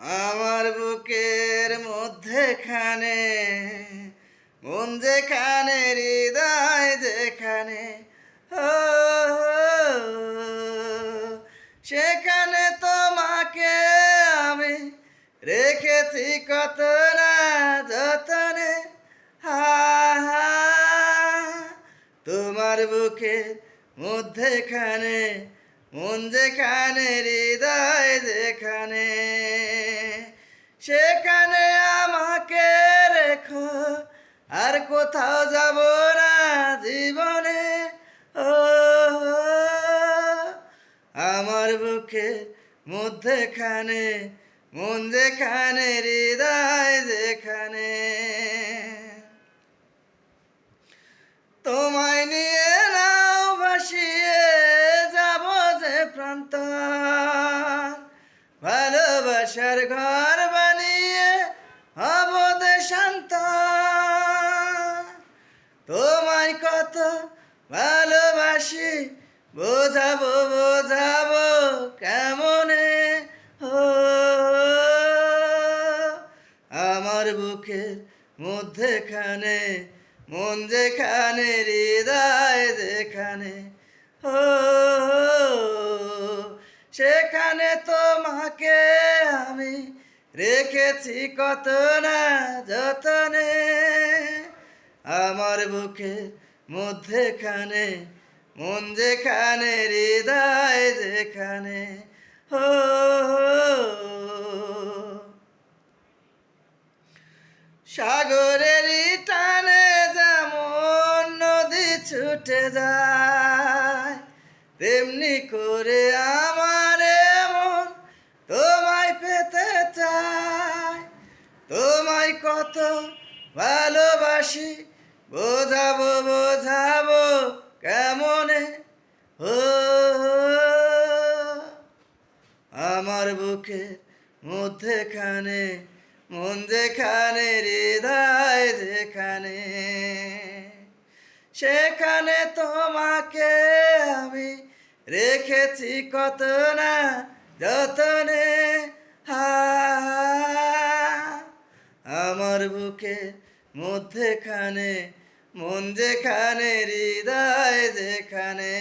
আমার বুকের মধ্যেখানে, মন যেখানে, হৃদয় যেখানে, ও সেখানে তোমাকে আমি রেখেছি কত না যতনে। হা হা, তোমার বুকের মধ্যেখানে, মন যেখানে, হৃদয় যেখানে, সেখানে আমাকে রেখো, আর কোথাও যাব না জীবনে। ও আমার বুকের মধ্যেখানে, মন যেখানে, হৃদয় যেখানে, তোমায় নিয়ে নাও ভাসিয়ে যাব যে প্রান্ত, ভালোবাসার ঘর বানিয়ে হব দেশান্ত। তোমায় কত ভালোবাসি বোঝাবো বোঝাবো কেমনে। ও আমার বুকের মধ্যেখানে, মন যেখানে, হৃদয় যেখানে, ও সেখানে তোমাকে আমি রেখেছি কত না যতনে। আমার বুকের মধ্যেখানে, মন যেখানে, হৃদয় যেখানে, ও সাগরেরই টানে যেমন নদী ছুটে যায়, তেমনি করে আমার মন তোমায় পেতে চায়। তোমায় কত ভালোবাসি বোঝাবো বোঝাবো কেমনে। ও আমার বুকের মধ্যেখানে, মন যেখানে, হৃদয় যেখানে, সেখানে তোমাকে আমি রেখেছি কত না যতনে। হা আমার বুকের মধ্যেখানে, মন যেখানে, হৃদয় যেখানে।